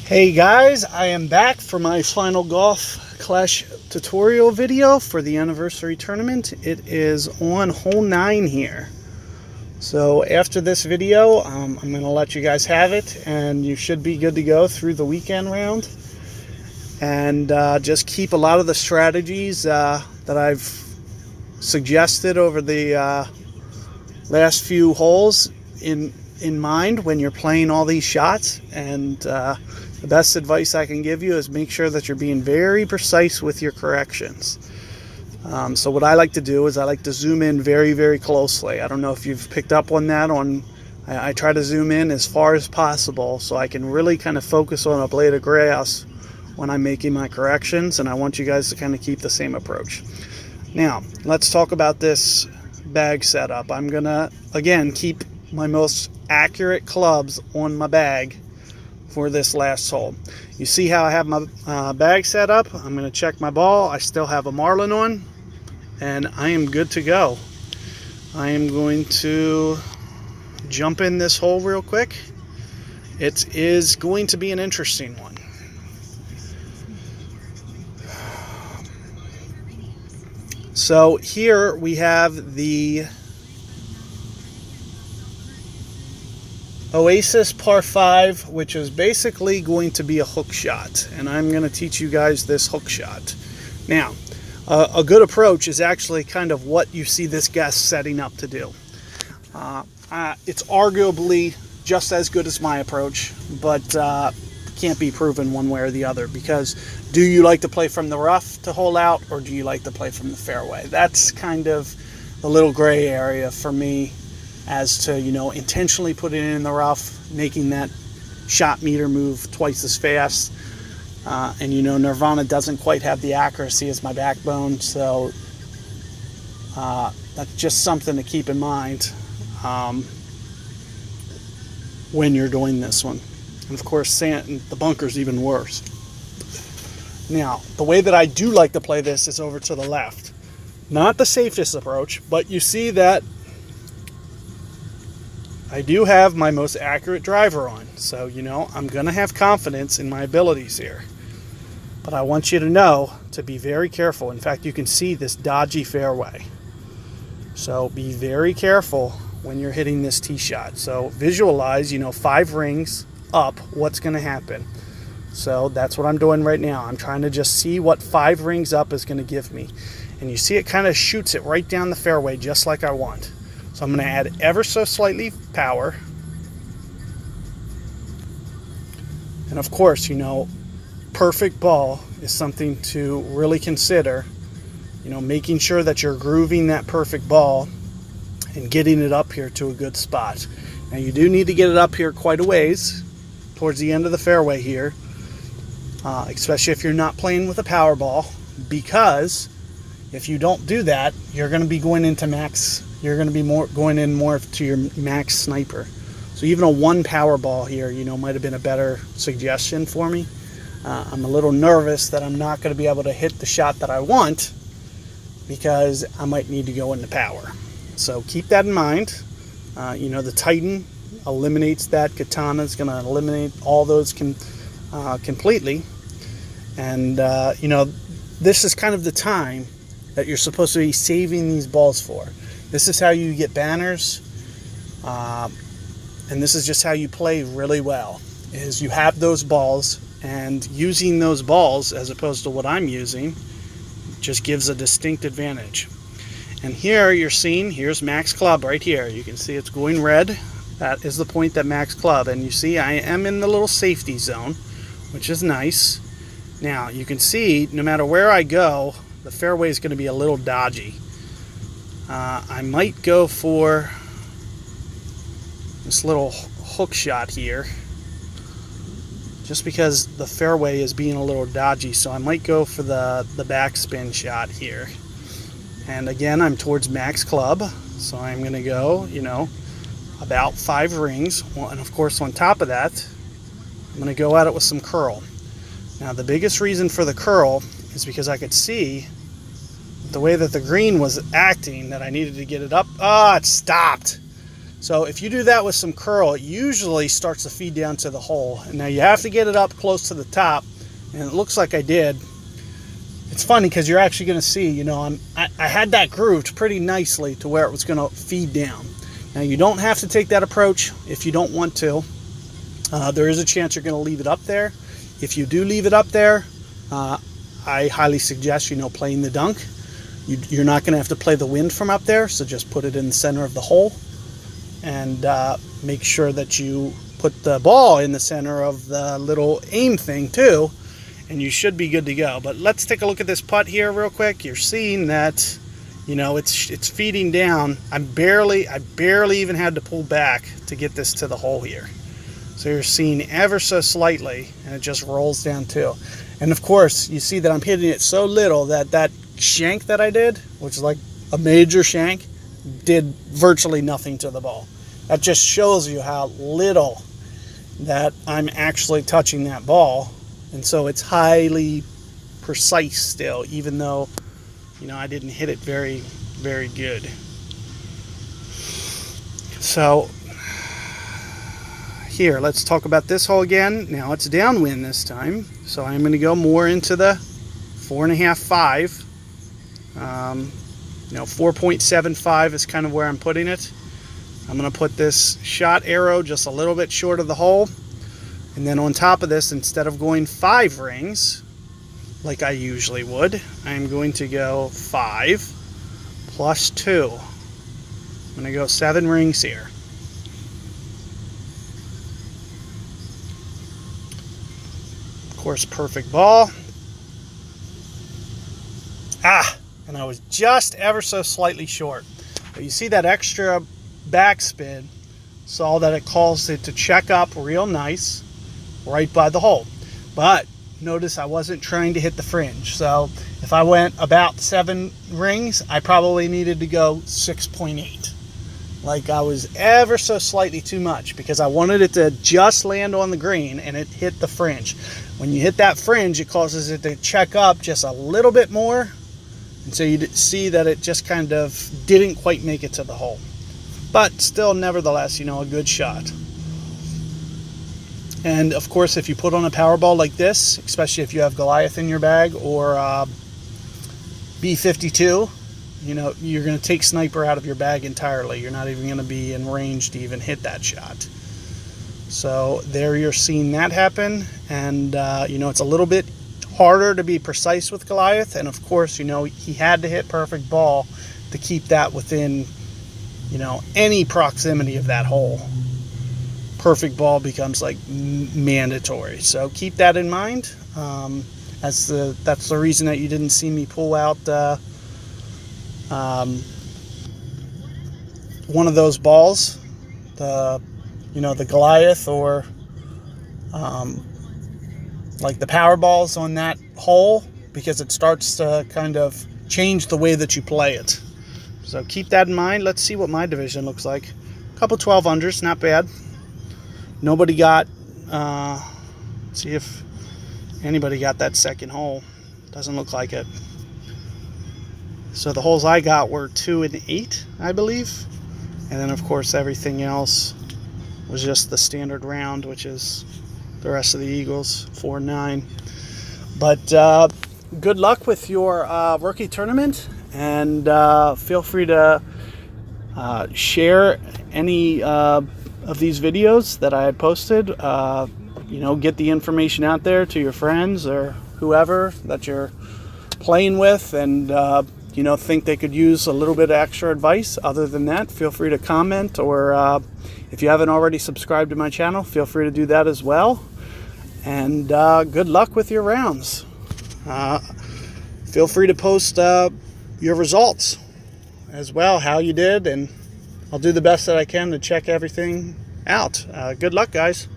Hey guys, I am back for my final golf clash tutorial video for the anniversary tournament. It is on hole 9 here. So after this video, I'm going to let you guys have it, and you should be good to go through the weekend round. And just keep a lot of the strategies that I've suggested over the last few holes in mind when you're playing all these shots. And the best advice I can give you is make sure that you're being very precise with your corrections. So what I like to do is I like to zoom in very, very closely. I don't know if you've picked up on that. I try to zoom in as far as possible so I can really kind of focus on a blade of grass when I'm making my corrections, and I want you guys to kind of keep the same approach. Now, let's talk about this bag setup. I'm gonna, again, keep my most accurate clubs on my bag for this last hole. You see how I have my bag set up? I'm going to check my ball. I still have a marlin on, and I am good to go. I am going to jump in this hole real quick. It is going to be an interesting one. So here we have the Oasis par 5, which is basically going to be a hook shot, and I'm going to teach you guys this hook shot. Now, a good approach is actually kind of what you see this guest setting up to do. It's arguably just as good as my approach, but can't be proven one way or the other, because do you like to play from the rough to hole out, or do you like to play from the fairway? That's kind of the little gray area for me, as to, you know, intentionally putting it in the rough, making that shot meter move twice as fast. And, you know, Nirvana doesn't quite have the accuracy as my backbone, so that's just something to keep in mind when you're doing this one. And, of course, the bunker's even worse. Now, the way that I do like to play this is over to the left. Not the safest approach, but you see that I do have my most accurate driver on, so, you know, I'm going to have confidence in my abilities here. But I want you to know to be very careful. In fact, you can see this dodgy fairway. So be very careful when you're hitting this tee shot. So visualize, you know, 5 rings up, what's going to happen. So that's what I'm doing right now. I'm trying to just see what 5 rings up is going to give me. And you see it kind of shoots it right down the fairway just like I want. So I'm going to add ever so slightly power. And of course, you know, perfect ball is something to really consider. You know, making sure that you're grooving that perfect ball and getting it up here to a good spot. Now you do need to get it up here quite a ways towards the end of the fairway here, especially if you're not playing with a power ball, because if you don't do that, you're going to be going into max. You're going to be going in more to your max sniper. So even a 1 power ball here, you know, might have been a better suggestion for me. I'm a little nervous that I'm not going to be able to hit the shot that I want, because I might need to go into power. So keep that in mind. You know, the Titan eliminates that. Katana is going to eliminate all those completely. And, you know, this is kind of the time that you're supposed to be saving these balls for. This is how you get banners, and this is just how you play really well, is you have those balls, and using those balls as opposed to what I'm using just gives a distinct advantage. And here you're seeing, here's max club right here. You can see it's going red. That is the point that max club, and you see I am in the little safety zone, which is nice. Now you can see no matter where I go, the fairway is going to be a little dodgy. I might go for this little hook shot here, just because the fairway is being a little dodgy. So I might go for the backspin shot here. And again, I'm towards max club, so I'm going to go, you know, about 5 rings. Well, and of course, on top of that, I'm going to go at it with some curl. Now, the biggest reason for the curl is because I could see the way that the green was acting, that I needed to get it up. Ah, it stopped. So if you do that with some curl, it usually starts to feed down to the hole. And now you have to get it up close to the top, and it looks like I did. It's funny because you're actually going to see, you know, I had that grooved pretty nicely to where it was going to feed down. Now you don't have to take that approach if you don't want to. There is a chance you're going to leave it up there. If you do leave it up there, I highly suggest, you know, playing the dunk. You're not going to have to play the wind from up there, so just put it in the center of the hole. And make sure that you put the ball in the center of the little aim thing too, and you should be good to go. But let's take a look at this putt here real quick. You're seeing that, you know, it's feeding down. I barely even had to pull back to get this to the hole here. So you're seeing ever so slightly, and it just rolls down too. And of course, you see that I'm hitting it so little that that shank that I did, which is like a major shank, did virtually nothing to the ball. That just shows you how little that I'm actually touching that ball. And so it's highly precise still, even though, you know, I didn't hit it very, very good. So here, let's talk about this hole again. Now it's downwind this time, so I'm going to go more into the 4.5, 5. You know, 4.75 is kind of where I'm putting it. I'm going to put this shot arrow just a little bit short of the hole. And then on top of this, instead of going 5 rings, like I usually would, I'm going to go 5 plus 2. I'm going to go 7 rings here. Of course, perfect ball. And I was just ever so slightly short. But you see that extra backspin, saw that it caused it to check up real nice right by the hole. But notice I wasn't trying to hit the fringe. So if I went about 7 rings, I probably needed to go 6.8. Like I was ever so slightly too much because I wanted it to just land on the green and it hit the fringe. When you hit that fringe, it causes it to check up just a little bit more. And so you see that it just kind of didn't quite make it to the hole. But still, nevertheless, you know, a good shot. And of course, if you put on a power ball like this, especially if you have Goliath in your bag or B52, you know, you're going to take sniper out of your bag entirely. You're not even going to be in range to even hit that shot. So there you're seeing that happen. And, you know, it's a little bit harder to be precise with Goliath. And of course, you know, he had to hit perfect ball to keep that within, you know, any proximity of that hole. Perfect ball becomes like mandatory. So keep that in mind. That's the reason that you didn't see me pull out one of those balls, you know, the Goliath or like the power balls on that hole, because it starts to kind of change the way that you play it. So keep that in mind. Let's see what my division looks like. A couple 12 unders, not bad. Nobody got, see if anybody got that second hole. Doesn't look like it. So the holes I got were 2 and 8, I believe. And then of course everything else was just the standard round, which is the rest of the Eagles, 4 and 9. But good luck with your rookie tournament, and feel free to share any of these videos that I had posted. You know, get the information out there to your friends or whoever that you're playing with, and you know, think they could use a little bit of extra advice. Other than that, feel free to comment, or if you haven't already subscribed to my channel, feel free to do that as well. And good luck with your rounds. Feel free to post your results as well, how you did, and I'll do the best that I can to check everything out. Good luck, guys.